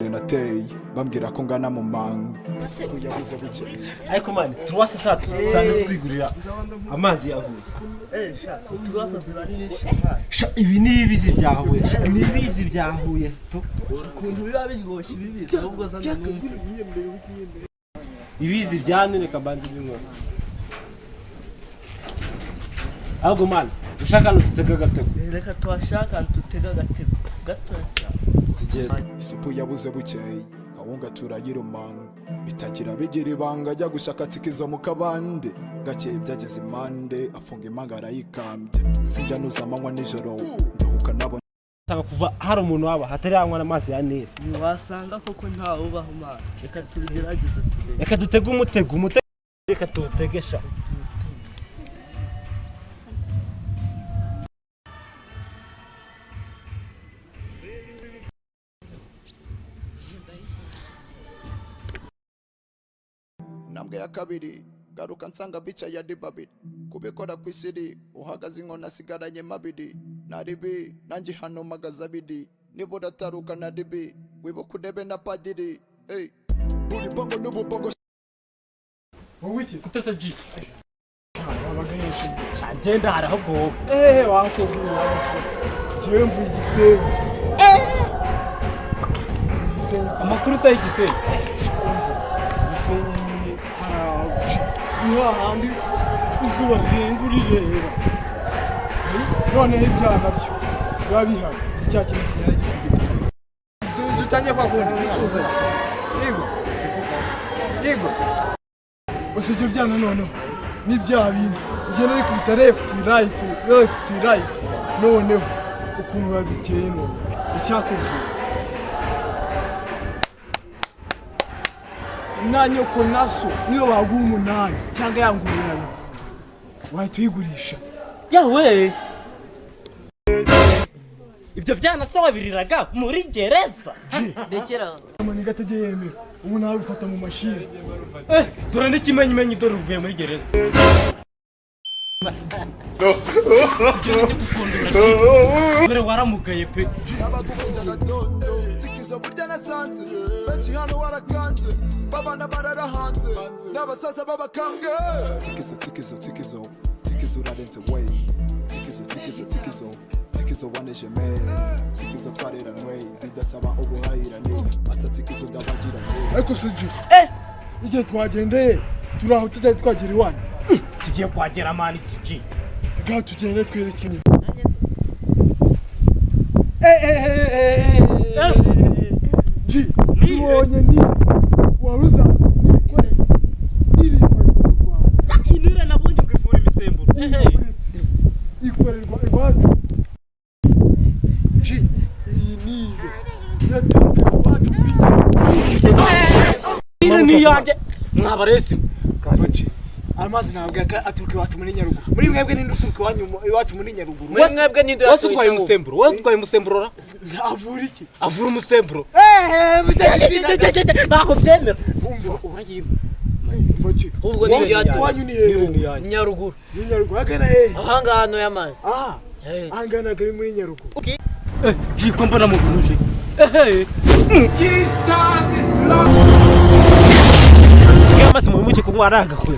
nateye bambwira ko ngana mu manga isuku yabuze bukeye ariko mani turwase saa tuzanye twigurira amazi yahuye sha turwase zirari nyinshi sha ibi ni ibizi byahuye sha ibi bizi byahuye to ukuntu biba biryoshye ibizi ahubwo zana numva ibizi byanone kabanze bimwe ahubwo mani ushaka nutega gatego reka twashaka tutega gatego gatoya isupu yabuze bukeye ahunga turayirumanga bitagira bigira ibanga ajya gushaka tsikizo mu kabande gakeye byageze impande afunga imanga arayikambye sinjya nuza amanywa nijoro ndahuka nabona tanga kuva hari umuntu waba hatari anywa n'amazi ya Nile wasanga koko ntawe ubaho mwana reka tubigerageze reka dutege umutego reka tutegesha nambwe ya kabiri garuka nsanga bica ya dibabiri kubikora kwisiri uhagaze inkona sigaranye mabiri naribi nanjye hano magaza abiri niba urataruka na dibi wibuka udebe na padiri buri bongo n'ububongo wiki kutese ji ngenda hari ahubwo wakubwira jewe mvuye Igisenyi amakuru se Igisenyi niho handi izuba rirenga urireba noneho ibyaha nabyo biba bihari cya kintu kinyara gifite dutangiye kwakunda isuzanye yego gusa ibyo byana noneho n'ibyaha bindi ugenda uri kubita left right noneho ukuntu biba biteye none icyakubwira na nyoko naso niyo baguha 8 cyangwa yangururana wahita uyigurisha yawe ibyo byana se wabiriraga muri gereza rekera amani gategeye yemera ubu nawe ufata mu mashini dore n'ikimenyimenyi dore uvuye muri gereza dore waramugaye pe abagukunda gatondo tsikizo burya nasanze benshi hano warakanze babana barara hanze n'abasaza babakambwe tsikizo urarenze way tsikizo waneje me tsikizo twareranwe bidasaba ubuhahirane atsa tsikizo ndabagirane ariko sije igihe twagendeye turaho tutari twagera iwanyu tugiye kwagera mani kiki bwa tugende twerekanye ji nibonye ni waruza inura nabonye kwivura imisemburo ikorerwa iwacu ji iyi nibe yaturuka iwacu kuri ni yanjye mwabaresi kabaji amazi ntabwo aturuka iwacu muri Nyaruguru muri mwebwe ninde uturuka iwacu muri Nyaruguru muri mwebwe ninde watwaye umusemburo watwaye umusemburo avura iki avura umusemburo nako byemera urayiba baji ubwo ni yatwanyu ni hehe Nyaruguru agana hehe ahanga hano y'amazi angana gari muri Nyaruguru jiko mbona mu binuje Jesus is love amazi mu muke kunywa aranga kwe